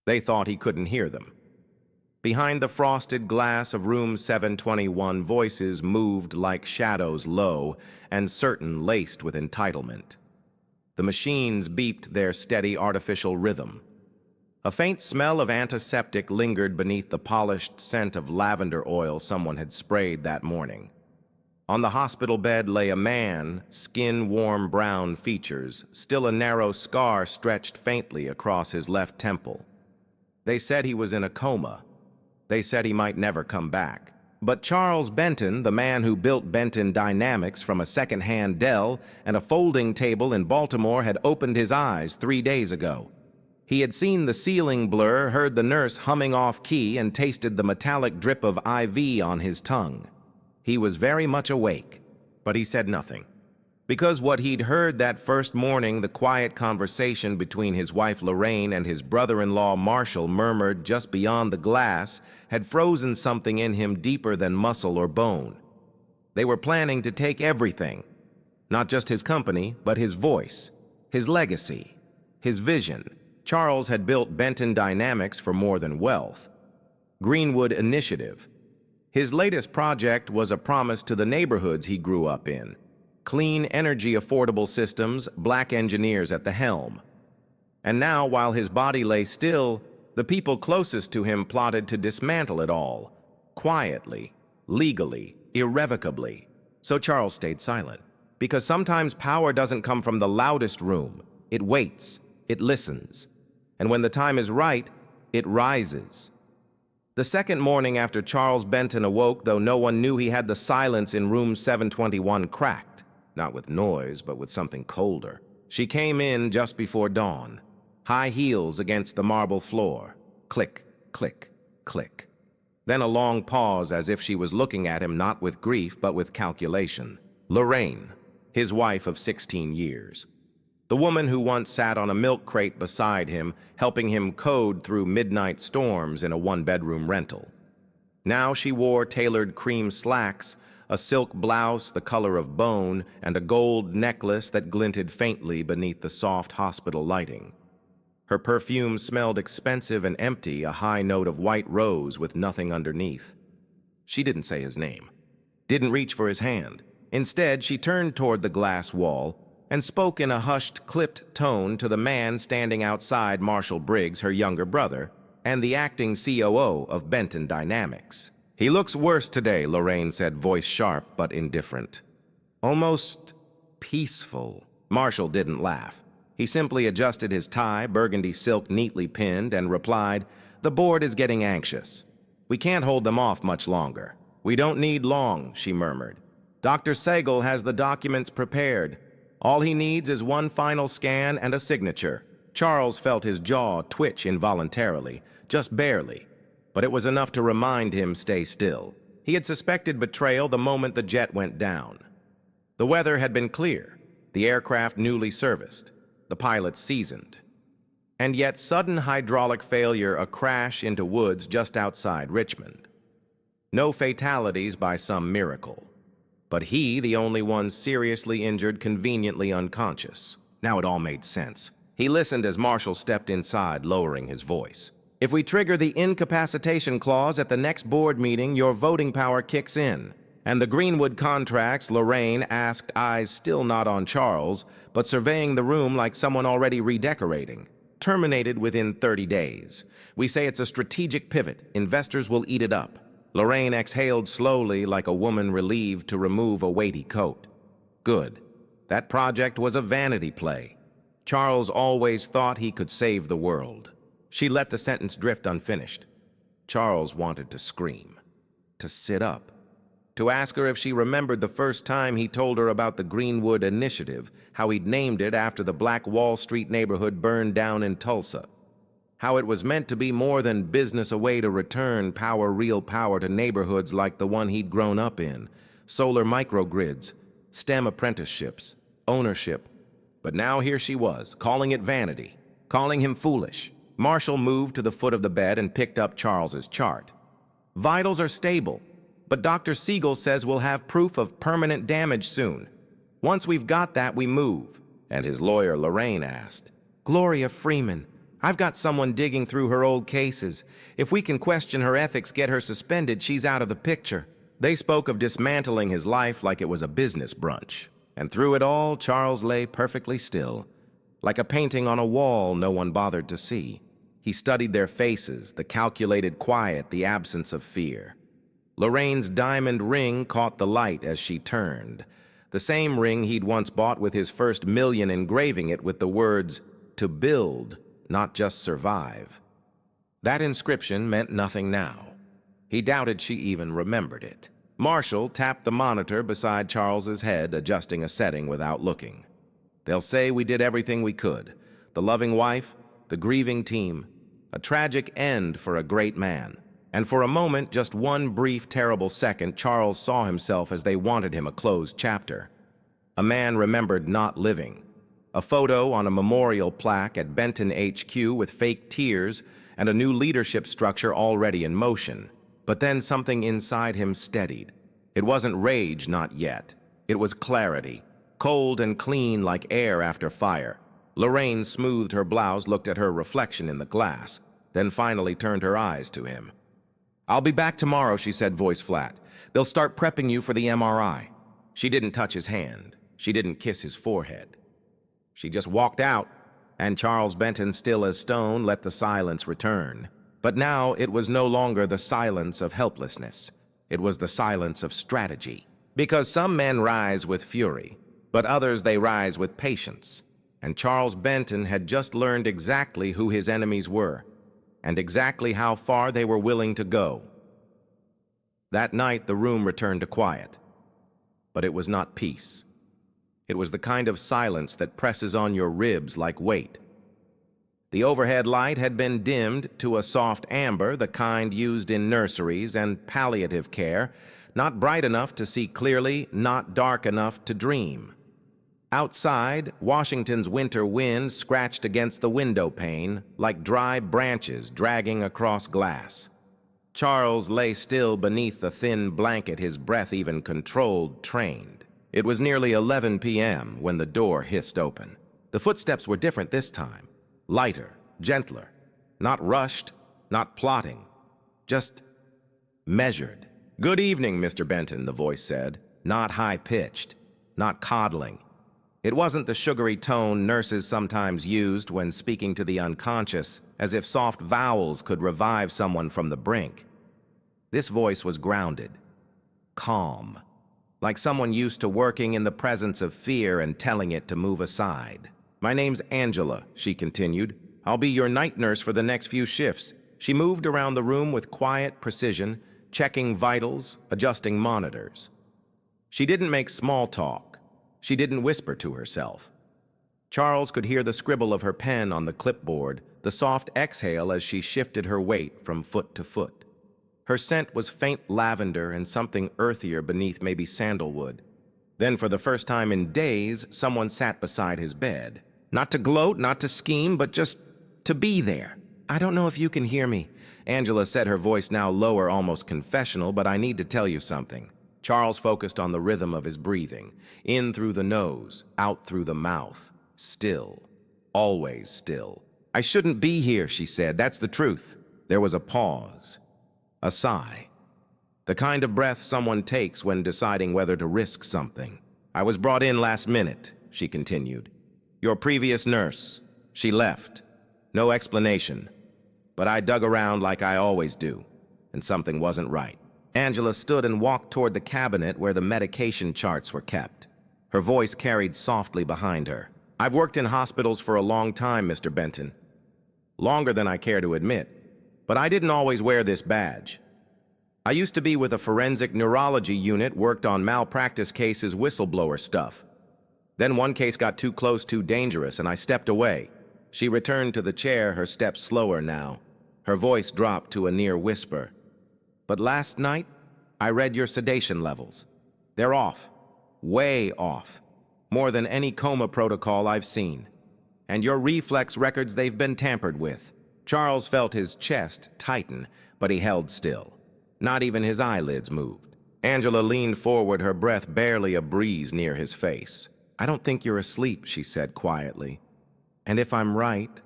They thought he couldn't hear them. Behind the frosted glass of room 721, voices moved like shadows, low and certain, laced with entitlement. The machines beeped their steady artificial rhythm. A faint smell of antiseptic lingered beneath the polished scent of lavender oil someone had sprayed that morning. On the hospital bed lay a man, skin-warm brown features, still a narrow scar stretched faintly across his left temple. They said he was in a coma. They said he might never come back. But Charles Benton, the man who built Benton Dynamics from a second-hand Dell and a folding table in Baltimore, had opened his eyes 3 days ago. He had seen the ceiling blur, heard the nurse humming off-key, and tasted the metallic drip of IV on his tongue. He was very much awake, but he said nothing. Because what he'd heard that first morning, the quiet conversation between his wife Lorraine and his brother-in-law Marshall murmured just beyond the glass, had frozen something in him deeper than muscle or bone. They were planning to take everything, not just his company, but his voice, his legacy, his vision. Charles had built Benton Dynamics for more than wealth. Greenwood Initiative. His latest project was a promise to the neighborhoods he grew up in. Clean energy, affordable systems, black engineers at the helm. And now, while his body lay still, the people closest to him plotted to dismantle it all. Quietly, legally, irrevocably. So Charles stayed silent. Because sometimes power doesn't come from the loudest room. It waits. It listens. And when the time is right, it rises. The second morning after Charles Benton awoke, though no one knew, he had the silence in room 721 cracked. Not with noise, but with something colder. She came in just before dawn. High heels against the marble floor. Click, click, click. Then a long pause, as if she was looking at him not with grief, but with calculation. Lorraine, his wife of 16 years. The woman who once sat on a milk crate beside him, helping him code through midnight storms in a one-bedroom rental. Now she wore tailored cream slacks, a silk blouse the color of bone, and a gold necklace that glinted faintly beneath the soft hospital lighting. Her perfume smelled expensive and empty, a high note of white rose with nothing underneath. She didn't say his name, didn't reach for his hand. Instead, she turned toward the glass wall and spoke in a hushed, clipped tone to the man standing outside, Marshall Briggs, her younger brother, and the acting COO of Benton Dynamics. "He looks worse today," Lorraine said, voice sharp but indifferent. "Almost peaceful." Marshall didn't laugh. He simply adjusted his tie, burgundy silk neatly pinned, and replied, "The board is getting anxious. We can't hold them off much longer." "We don't need long," she murmured. "Dr. Sagal has the documents prepared. All he needs is one final scan and a signature." Charles felt his jaw twitch involuntarily, just barely. But it was enough to remind him stay still. He had suspected betrayal the moment the jet went down. The weather had been clear, the aircraft newly serviced, the pilots seasoned. And yet sudden hydraulic failure, a crash into woods just outside Richmond. No fatalities by some miracle. But he, the only one seriously injured, conveniently unconscious. Now it all made sense. He listened as Marshall stepped inside, lowering his voice. "If we trigger the incapacitation clause at the next board meeting, your voting power kicks in." And the Greenwood contracts, Lorraine asked, eyes still not on Charles, but surveying the room like someone already redecorating. "Terminated within 30 days. We say it's a strategic pivot. Investors will eat it up." Lorraine exhaled slowly, like a woman relieved to remove a weighty coat. Good. That project was a vanity play. Charles always thought he could save the world. She let the sentence drift unfinished. Charles wanted to scream, to sit up, to ask her if she remembered the first time he told her about the Greenwood Initiative, how he'd named it after the Black Wall Street neighborhood burned down in Tulsa, how it was meant to be more than business, a way to return power, real power, to neighborhoods like the one he'd grown up in, solar microgrids, STEM apprenticeships, ownership. But now here she was, calling it vanity, calling him foolish. Marshall moved to the foot of the bed and picked up Charles's chart. "Vitals are stable, but Dr. Siegel says we'll have proof of permanent damage soon. Once we've got that, we move." And his lawyer, Lorraine, asked, "Gloria Freeman, I've got someone digging through her old cases. If we can question her ethics, get her suspended, she's out of the picture." They spoke of dismantling his life like it was a business brunch. And through it all, Charles lay perfectly still, like a painting on a wall no one bothered to see. He studied their faces, the calculated quiet, the absence of fear. Lorraine's diamond ring caught the light as she turned, the same ring he'd once bought with his first million, engraving it with the words, "To build, not just survive." That inscription meant nothing now. He doubted she even remembered it. Marshall tapped the monitor beside Charles's head, adjusting a setting without looking. "They'll say we did everything we could. The loving wife, the grieving team. A tragic end for a great man." And for a moment, just one brief, terrible second, Charles saw himself as they wanted him, a closed chapter. A man remembered not living. A photo on a memorial plaque at Benton HQ with fake tears and a new leadership structure already in motion. But then something inside him steadied. It wasn't rage, not yet. It was clarity, cold and clean like air after fire. Lorraine smoothed her blouse, looked at her reflection in the glass, then finally turned her eyes to him. "I'll be back tomorrow," she said, voice flat. "They'll start prepping you for the MRI." She didn't touch his hand. She didn't kiss his forehead. She just walked out, and Charles Benton, still as stone, let the silence return. But now it was no longer the silence of helplessness. It was the silence of strategy. Because some men rise with fury, but others they rise with patience. And Charles Benton had just learned exactly who his enemies were, and exactly how far they were willing to go. That night the room returned to quiet. But it was not peace. It was the kind of silence that presses on your ribs like weight. The overhead light had been dimmed to a soft amber, the kind used in nurseries and palliative care, not bright enough to see clearly, not dark enough to dream. Outside, Washington's winter wind scratched against the window pane like dry branches dragging across glass. Charles lay still beneath the thin blanket, his breath even controlled, trained. It was nearly 11 p.m. when the door hissed open. The footsteps were different this time. Lighter, gentler, not rushed, not plotting, just measured. "Good evening, Mr. Benton," the voice said, not high-pitched, not coddling. It wasn't the sugary tone nurses sometimes used when speaking to the unconscious, as if soft vowels could revive someone from the brink. This voice was grounded, calm, like someone used to working in the presence of fear and telling it to move aside. "My name's Angela," she continued. "I'll be your night nurse for the next few shifts." She moved around the room with quiet precision, checking vitals, adjusting monitors. She didn't make small talk. She didn't whisper to herself. Charles could hear the scribble of her pen on the clipboard, the soft exhale as she shifted her weight from foot to foot. Her scent was faint lavender and something earthier beneath, maybe sandalwood. Then, for the first time in days, someone sat beside his bed. Not to gloat, not to scheme, but just to be there. "I don't know if you can hear me," Angela said, her voice now lower, almost confessional, "but I need to tell you something." Charles focused on the rhythm of his breathing, in through the nose, out through the mouth. Still, always still. "I shouldn't be here," she said. "That's the truth." There was a pause, a sigh. The kind of breath someone takes when deciding whether to risk something. "I was brought in last minute," she continued. "Your previous nurse. She left. No explanation. But I dug around like I always do, and something wasn't right." Angela stood and walked toward the cabinet where the medication charts were kept. Her voice carried softly behind her. "I've worked in hospitals for a long time, Mr. Benton. Longer than I care to admit. But I didn't always wear this badge. I used to be with a forensic neurology unit, worked on malpractice cases, whistleblower stuff. Then one case got too close, too dangerous, and I stepped away." She returned to the chair, her steps slower now. Her voice dropped to a near whisper. "But last night, I read your sedation levels. They're off. Way off. More than any coma protocol I've seen. And your reflex records, they've been tampered with." Charles felt his chest tighten, but he held still. Not even his eyelids moved. Angela leaned forward, her breath barely a breeze near his face. "I don't think you're asleep," she said quietly. "And if I'm right,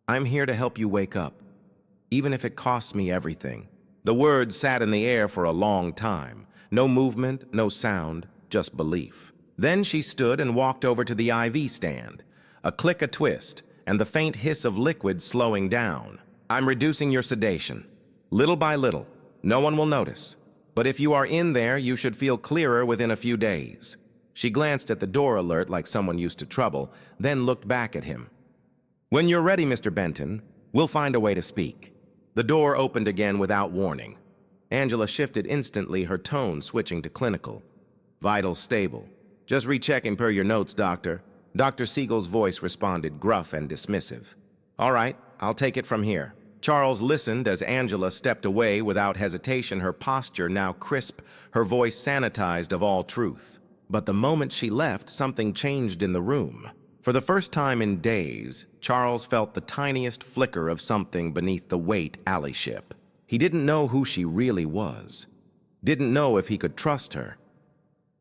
I'm here to help you wake up, even if it costs me everything." The words sat in the air for a long time. No movement, no sound, just belief. Then she stood and walked over to the IV stand. A click, a twist, and the faint hiss of liquid slowing down. "I'm reducing your sedation. Little by little. No one will notice. But if you are in there, you should feel clearer within a few days." She glanced at the door alert like someone used to trouble, then looked back at him. "When you're ready, Mr. Benton, we'll find a way to speak." The door opened again without warning. Angela shifted instantly, her tone switching to clinical. "Vitals stable. Just rechecking per your notes, doctor." Dr. Siegel's voice responded, gruff and dismissive. "All right, I'll take it from here." Charles listened as Angela stepped away without hesitation, her posture now crisp, her voice sanitized of all truth. But the moment she left, something changed in the room. For the first time in days, Charles felt the tiniest flicker of something beneath the weight allyship. He didn't know who she really was. Didn't know if he could trust her.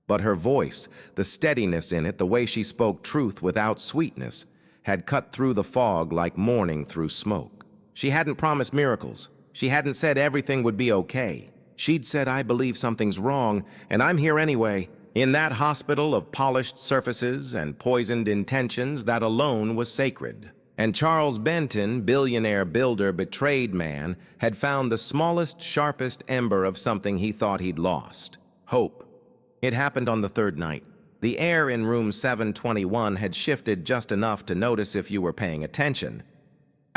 But her voice, the steadiness in it, the way she spoke truth without sweetness, had cut through the fog like morning through smoke. She hadn't promised miracles. She hadn't said everything would be okay. She'd said, "I believe something's wrong, and I'm here anyway." In that hospital of polished surfaces and poisoned intentions, that alone was sacred. And Charles Benton, billionaire builder, betrayed man, had found the smallest, sharpest ember of something he thought he'd lost: hope. It happened on the third night. The air in room 721 had shifted just enough to notice if you were paying attention.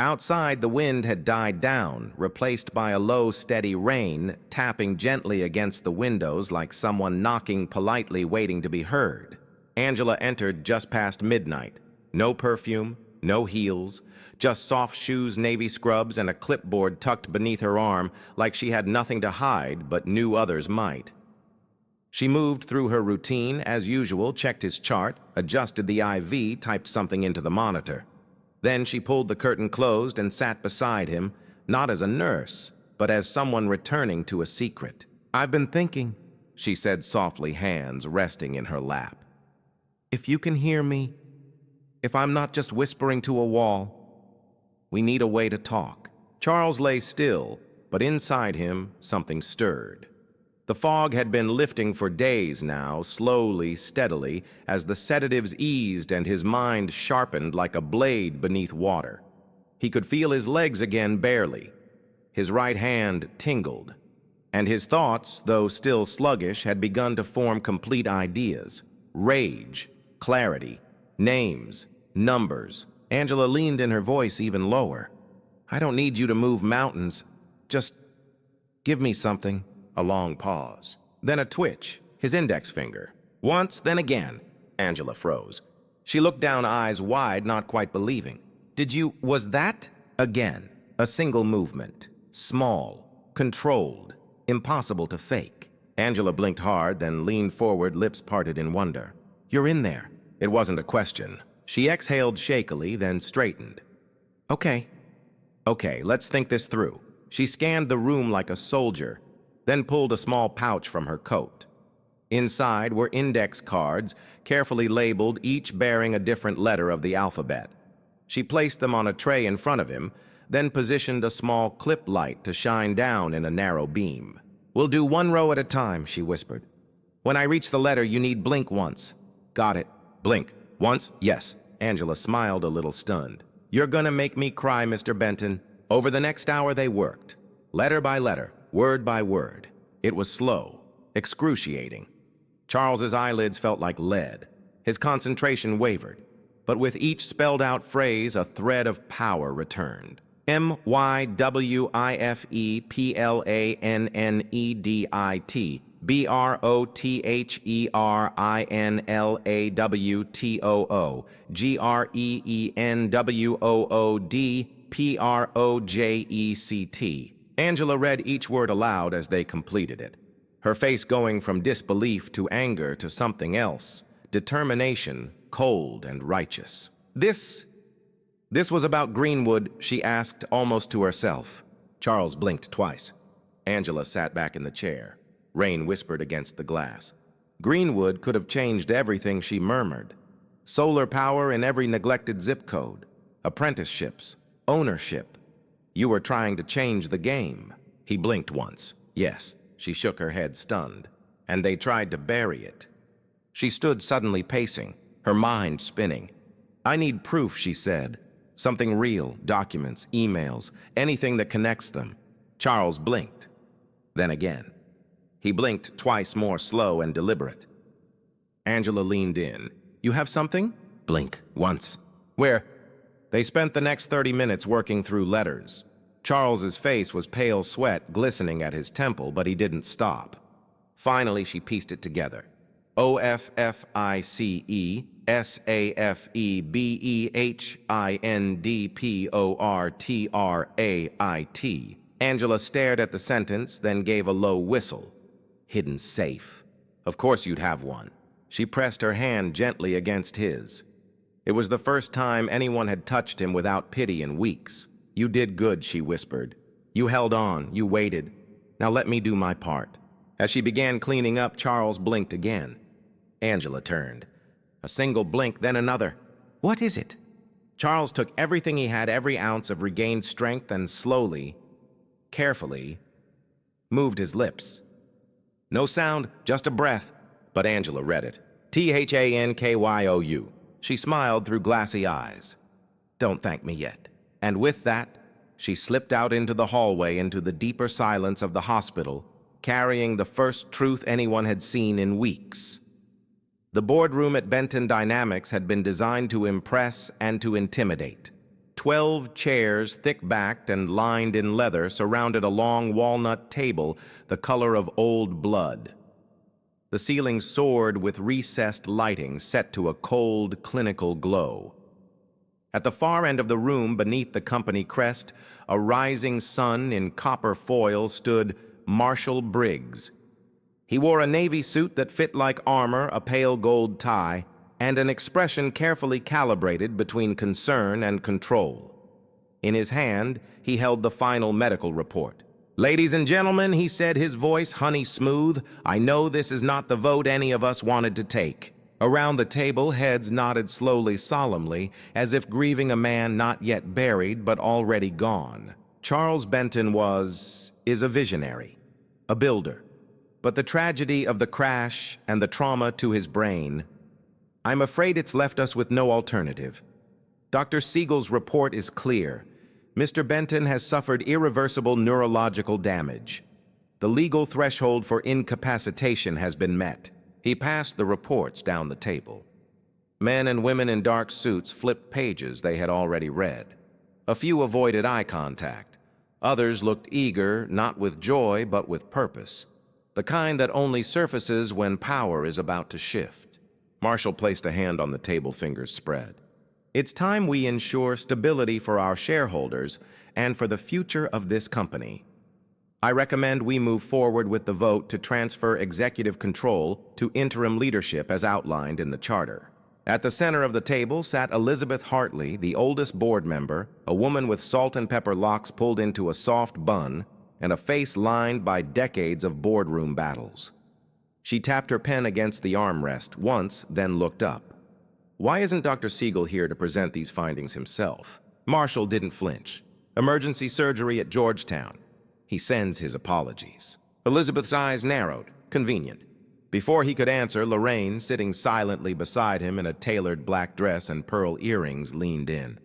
Outside, the wind had died down, replaced by a low, steady rain, tapping gently against the windows like someone knocking politely, waiting to be heard. Angela entered just past midnight. No perfume, no heels, just soft shoes, navy scrubs, and a clipboard tucked beneath her arm like she had nothing to hide but knew others might. She moved through her routine, as usual, checked his chart, adjusted the IV, typed something into the monitor. Then she pulled the curtain closed and sat beside him, not as a nurse, but as someone returning to a secret. "I've been thinking," she said softly, hands resting in her lap. "If you can hear me, if I'm not just whispering to a wall, we need a way to talk." Charles lay still, but inside him something stirred. The fog had been lifting for days now, slowly, steadily, as the sedatives eased and his mind sharpened like a blade beneath water. He could feel his legs again barely. His right hand tingled. And his thoughts, though still sluggish, had begun to form complete ideas. Rage, clarity, names, numbers. Angela leaned in her voice even lower. "I don't need you to move mountains. Just give me something." A long pause. Then a twitch, his index finger. Once, then again. Angela froze. She looked down, eyes wide, not quite believing. Was that? Again. A single movement. Small, controlled, impossible to fake. Angela blinked hard, then leaned forward, lips parted in wonder. "You're in there." It wasn't a question. She exhaled shakily, then straightened. Okay, let's think this through." She scanned the room like a soldier, then pulled a small pouch from her coat. Inside were index cards, carefully labeled, each bearing a different letter of the alphabet. She placed them on a tray in front of him, then positioned a small clip light to shine down in a narrow beam. "We'll do one row at a time," she whispered. "When I reach the letter, you need blink once." "Got it." "Blink. Once?" "Yes." Angela smiled, a little stunned. "You're gonna make me cry, Mr. Benton." Over the next hour they worked, letter by letter, word by word. It was slow, excruciating. Charles's eyelids felt like lead. His concentration wavered. But with each spelled-out phrase, a thread of power returned. MYWIFEPLANNEDIT BROTHERINLAWTOO GREENWOODPROJECT. Angela read each word aloud as they completed it, her face going from disbelief to anger to something else, determination, cold and righteous. This was about Greenwood, she asked almost to herself. Charles blinked twice. Angela sat back in the chair. Rain whispered against the glass. Greenwood could have changed everything, she murmured. Solar power in every neglected zip code. Apprenticeships. ownership. You were trying to change the game. He blinked once. Yes, she shook her head stunned. And they tried to bury it. She stood suddenly pacing, her mind spinning. I need proof, she said. Something real, documents, emails, anything that connects them. Charles blinked. Then again. He blinked twice more slow and deliberate. Angela leaned in. You have something? Blink, once. Where? They spent the next 30 minutes working through letters. Charles's face was pale sweat glistening at his temple, but he didn't stop. Finally, she pieced it together. OFFICE-SAFEBEHINDPORTRAIT. Angela stared at the sentence, then gave a low whistle. Hidden safe. Of course you'd have one. She pressed her hand gently against his. It was the first time anyone had touched him without pity in weeks. You did good, she whispered. You held on, you waited. Now let me do my part. As she began cleaning up, Charles blinked again. Angela turned. A single blink, then another. What is it? Charles took everything he had, every ounce of regained strength, and slowly, carefully, moved his lips. No sound, just a breath. But Angela read it. THANKYOU. She smiled through glassy eyes. Don't thank me yet. And with that, she slipped out into the hallway into the deeper silence of the hospital, carrying the first truth anyone had seen in weeks. The boardroom at Benton Dynamics had been designed to impress and to intimidate. 12 chairs, thick-backed and lined in leather, surrounded a long walnut table the color of old blood. The ceiling soared with recessed lighting set to a cold, clinical glow. At the far end of the room, beneath the company crest, a rising sun in copper foil, stood Marshal Briggs. He wore a navy suit that fit like armor, a pale gold tie, and an expression carefully calibrated between concern and control. In his hand, he held the final medical report. Ladies and gentlemen, he said, his voice honey smooth, I know this is not the vote any of us wanted to take. Around the table, heads nodded slowly, solemnly, as if grieving a man not yet buried, but already gone. Charles Benton is a visionary, a builder. But the tragedy of the crash and the trauma to his brain, I'm afraid it's left us with no alternative. Dr. Siegel's report is clear. Mr. Benton has suffered irreversible neurological damage. The legal threshold for incapacitation has been met. He passed the reports down the table. Men and women in dark suits flipped pages they had already read. A few avoided eye contact. Others looked eager, not with joy, but with purpose. The kind that only surfaces when power is about to shift. Marshall placed a hand on the table, fingers spread. It's time we ensure stability for our shareholders and for the future of this company. I recommend we move forward with the vote to transfer executive control to interim leadership as outlined in the charter. At the center of the table sat Elizabeth Hartley, the oldest board member, a woman with salt and pepper locks pulled into a soft bun, and a face lined by decades of boardroom battles. She tapped her pen against the armrest once, then looked up. Why isn't Dr. Siegel here to present these findings himself? Marshall didn't flinch. Emergency surgery at Georgetown. He sends his apologies. Elizabeth's eyes narrowed. Convenient. Before he could answer, Lorraine, sitting silently beside him in a tailored black dress and pearl earrings, leaned in.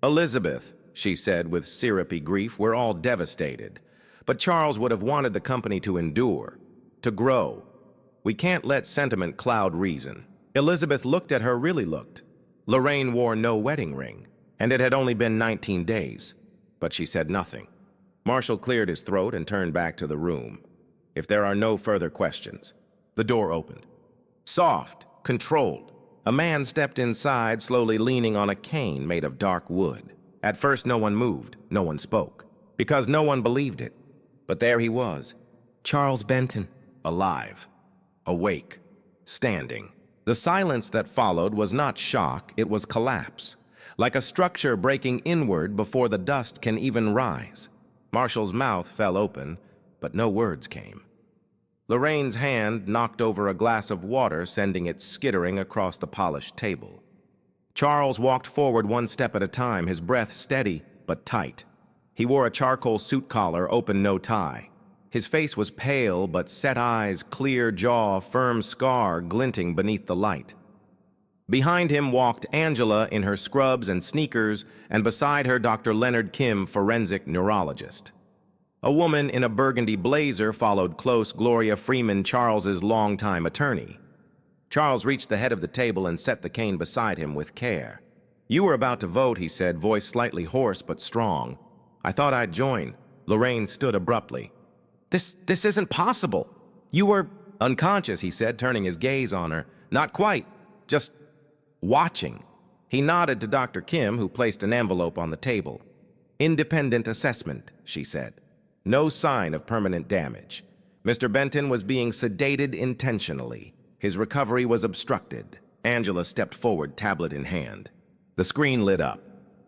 Elizabeth, she said with syrupy grief, we're all devastated. But Charles would have wanted the company to endure, to grow. We can't let sentiment cloud reason. Elizabeth looked at her, really looked. Lorraine wore no wedding ring, and it had only been 19 days. But she said nothing. Marshall cleared his throat and turned back to the room. If there are no further questions. The door opened. Soft, controlled. A man stepped inside, slowly leaning on a cane made of dark wood. At first, no one moved, no one spoke, because no one believed it. But there he was, Charles Benton, alive, awake, standing. The silence that followed was not shock, it was collapse, like a structure breaking inward before the dust can even rise. Marshall's mouth fell open, but no words came. Lorraine's hand knocked over a glass of water, sending it skittering across the polished table. Charles walked forward one step at a time, his breath steady, but tight. He wore a charcoal suit collar, open no tie. His face was pale, but set eyes, clear jaw, firm scar glinting beneath the light. Behind him walked Angela in her scrubs and sneakers, and beside her Dr. Leonard Kim, forensic neurologist. A woman in a burgundy blazer followed close, Gloria Freeman, Charles's longtime attorney. Charles reached the head of the table and set the cane beside him with care. "You were about to vote," he said, voice slightly hoarse but strong. "I thought I'd join." Lorraine stood abruptly. This isn't possible. You were unconscious," he said, turning his gaze on her. "Not quite. Just watching." He nodded to Dr. Kim, who placed an envelope on the table. "Independent assessment," she said. "No sign of permanent damage. Mr. Benton was being sedated intentionally. His recovery was obstructed." Angela stepped forward, tablet in hand. The screen lit up.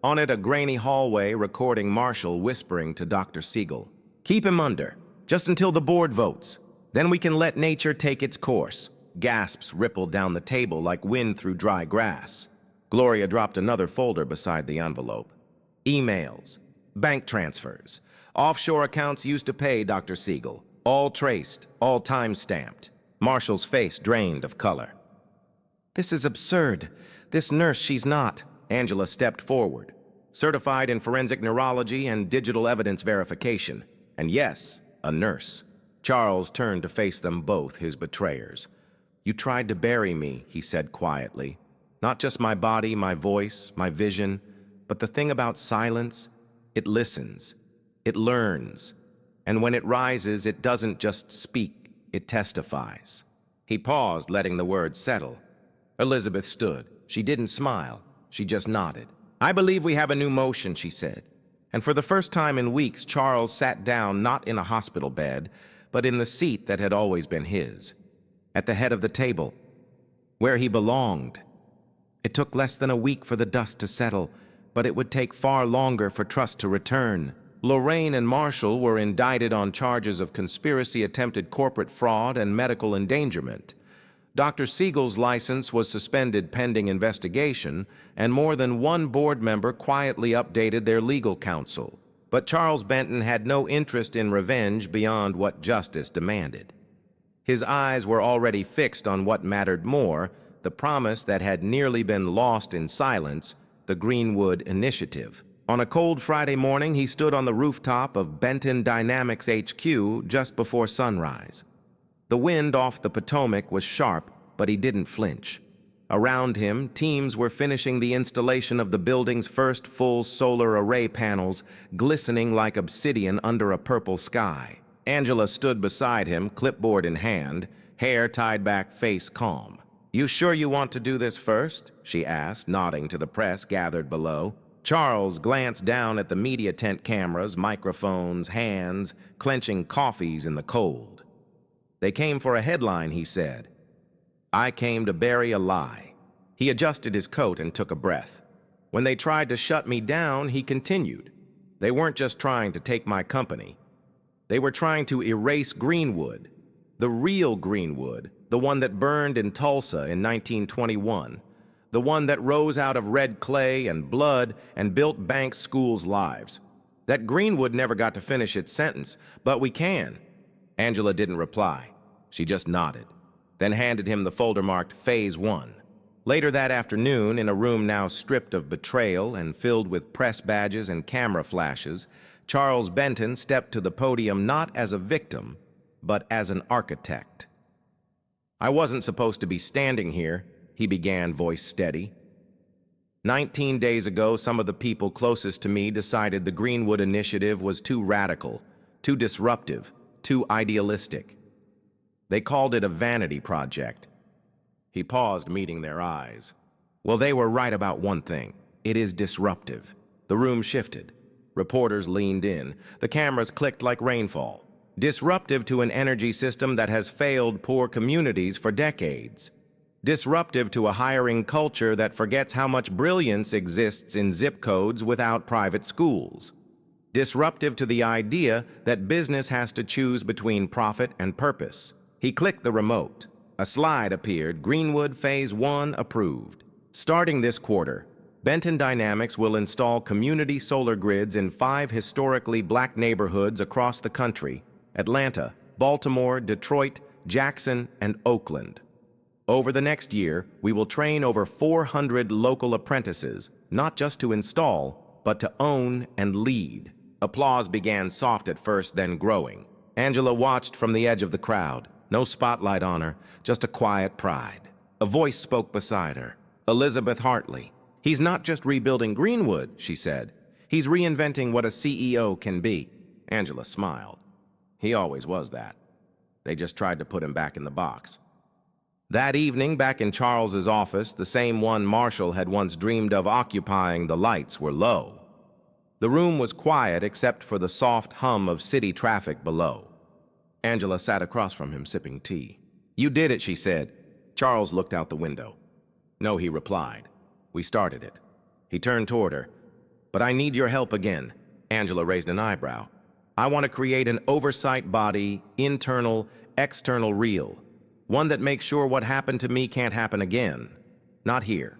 On it, a grainy hallway recording Marshall whispering to Dr. Siegel. "Keep him under, just until the board votes. Then we can let nature take its course." Gasps rippled down the table like wind through dry grass. Gloria dropped another folder beside the envelope. Emails, bank transfers, offshore accounts used to pay Dr. Siegel. All traced, all time-stamped. Marshall's face drained of color. "This is absurd. This nurse, she's not." Angela stepped forward. Certified in forensic neurology and digital evidence verification. And yes, a nurse. Charles turned to face them both, his betrayers. "You tried to bury me," he said quietly. "Not just my body, my voice, my vision, but the thing about silence, it listens, it learns, and when it rises, it doesn't just speak, it testifies." He paused, letting the words settle. Elizabeth stood. She didn't smile. She just nodded. "I believe we have a new motion," she said. And for the first time in weeks, Charles sat down not in a hospital bed, but in the seat that had always been his, at the head of the table, where he belonged. It took less than a week for the dust to settle, but it would take far longer for trust to return. Lorraine and Marshall were indicted on charges of conspiracy, attempted corporate fraud, and medical endangerment. Dr. Siegel's license was suspended pending investigation, and more than one board member quietly updated their legal counsel. But Charles Benton had no interest in revenge beyond what justice demanded. His eyes were already fixed on what mattered more, the promise that had nearly been lost in silence, the Greenwood Initiative. On a cold Friday morning, he stood on the rooftop of Benton Dynamics HQ just before sunrise. The wind off the Potomac was sharp, but he didn't flinch. Around him, teams were finishing the installation of the building's first full solar array panels, glistening like obsidian under a purple sky. Angela stood beside him, clipboard in hand, hair tied back, face calm. "You sure you want to do this first?" she asked, nodding to the press gathered below. Charles glanced down at the media tent cameras, microphones, hands, clenching coffees in the cold. "They came for a headline," he said. "I came to bury a lie." He adjusted his coat and took a breath. "When they tried to shut me down," he continued, "they weren't just trying to take my company. They were trying to erase Greenwood, the real Greenwood, the one that burned in Tulsa in 1921, the one that rose out of red clay and blood and built bank schools' lives. That Greenwood never got to finish its sentence, but we can." Angela didn't reply. She just nodded, then handed him the folder marked Phase 1. Later that afternoon, in a room now stripped of betrayal and filled with press badges and camera flashes, Charles Benton stepped to the podium not as a victim, but as an architect. "I wasn't supposed to be standing here," he began, voice steady. 19 days ago, some of the people closest to me decided the Greenwood Initiative was too radical, too disruptive, too idealistic. They called it a vanity project." He paused, meeting their eyes. "Well, they were right about one thing. It is disruptive." The room shifted. Reporters leaned in. The cameras clicked like rainfall. Disruptive to an energy system that has failed poor communities for decades. Disruptive to a hiring culture that forgets how much brilliance exists in zip codes without private schools. Disruptive to the idea that business has to choose between profit and purpose. He clicked the remote. A slide appeared, Greenwood Phase 1 approved. Starting this quarter, Benton Dynamics will install community solar grids in 5 historically black neighborhoods across the country: Atlanta, Baltimore, Detroit, Jackson, and Oakland. Over the next year, we will train over 400 local apprentices, not just to install, but to own and lead. Applause began soft at first, then growing. Angela watched from the edge of the crowd. No spotlight on her, just a quiet pride. A voice spoke beside her. Elizabeth Hartley. "He's not just rebuilding Greenwood," she said. "He's reinventing what a CEO can be." Angela smiled. He always was that. They just tried to put him back in the box. That evening, back in Charles's office, the same one Marshall had once dreamed of occupying, the lights were low. The room was quiet except for the soft hum of city traffic below. Angela sat across from him, sipping tea. "You did it," she said. Charles looked out the window. "No," he replied. "We started it." He turned toward her. "But I need your help again." Angela raised an eyebrow. "I want to create an oversight body, internal, external, real. One that makes sure what happened to me can't happen again. Not here.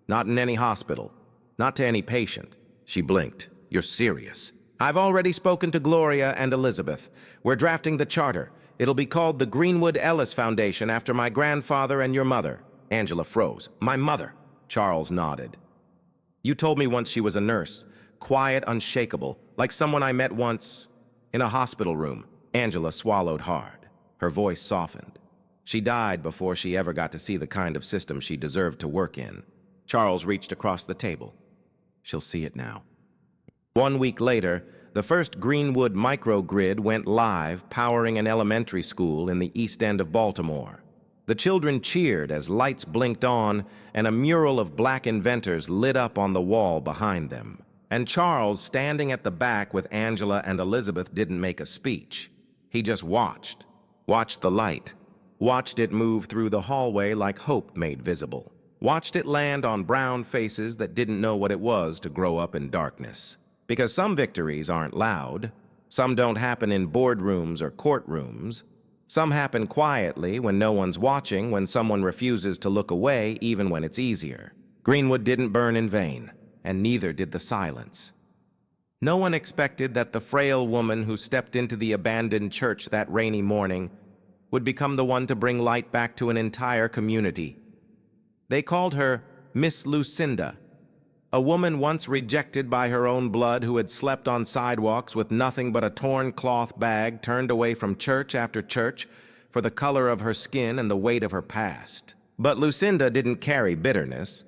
Not in any hospital. Not to any patient." She blinked. "You're serious?" "I've already spoken to Gloria and Elizabeth. We're drafting the charter. It'll be called the Greenwood Ellis Foundation after my grandfather and your mother." Angela froze. "My mother?" Charles nodded. "You told me once she was a nurse. Quiet, unshakable, like someone I met once in a hospital room." Angela swallowed hard. Her voice softened. "She died before she ever got to see the kind of system she deserved to work in." Charles reached across the table. "She'll see it now." 1 week later, the first Greenwood microgrid went live, powering an elementary school in the East End of Baltimore. The children cheered as lights blinked on and a mural of black inventors lit up on the wall behind them. And Charles, standing at the back with Angela and Elizabeth, didn't make a speech. He just watched the light, watched it move through the hallway like hope made visible, watched it land on brown faces that didn't know what it was to grow up in darkness. Because some victories aren't loud, some don't happen in boardrooms or courtrooms, some happen quietly when no one's watching, when someone refuses to look away even when it's easier. Greenwood didn't burn in vain, and neither did the silence. No one expected that the frail woman who stepped into the abandoned church that rainy morning would become the one to bring light back to an entire community. They called her Miss Lucinda, a woman once rejected by her own blood who had slept on sidewalks with nothing but a torn cloth bag, turned away from church after church for the color of her skin and the weight of her past. But Lucinda didn't carry bitterness.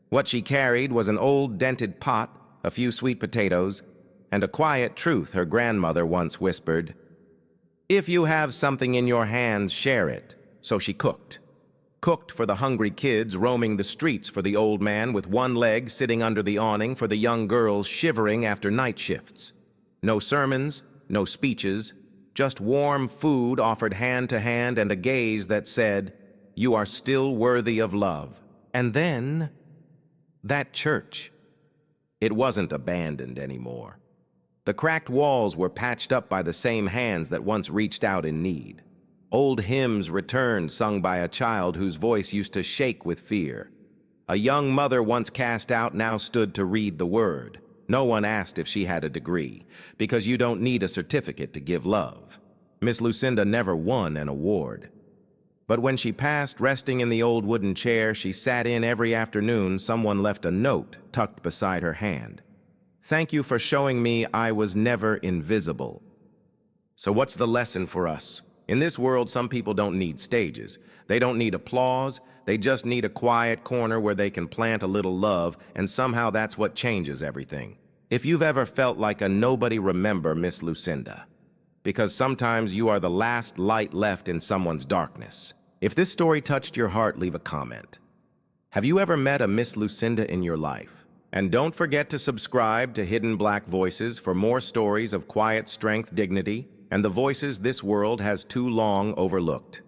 What she carried was an old dented pot, a few sweet potatoes, and a quiet truth her grandmother once whispered: "If you have something in your hands, share it." So she cooked. Cooked for the hungry kids roaming the streets, for the old man with one leg sitting under the awning, for the young girls shivering after night shifts. No sermons, no speeches, just warm food offered hand to hand and a gaze that said, "You are still worthy of love." And then, that church. It wasn't abandoned anymore. The cracked walls were patched up by the same hands that once reached out in need. Old hymns returned, sung by a child whose voice used to shake with fear. A young mother once cast out now stood to read the word. No one asked if she had a degree, because you don't need a certificate to give love. Miss Lucinda never won an award. But when she passed, resting in the old wooden chair she sat in every afternoon, someone left a note tucked beside her hand. "Thank you for showing me I was never invisible." So what's the lesson for us? In this world, some people don't need stages. They don't need applause. They just need a quiet corner where they can plant a little love, and somehow that's what changes everything. If you've ever felt like a nobody, remember Miss Lucinda. Because sometimes you are the last light left in someone's darkness. If this story touched your heart, leave a comment. Have you ever met a Miss Lucinda in your life? And don't forget to subscribe to Hidden Black Voices for more stories of quiet strength, dignity, and the voices this world has too long overlooked.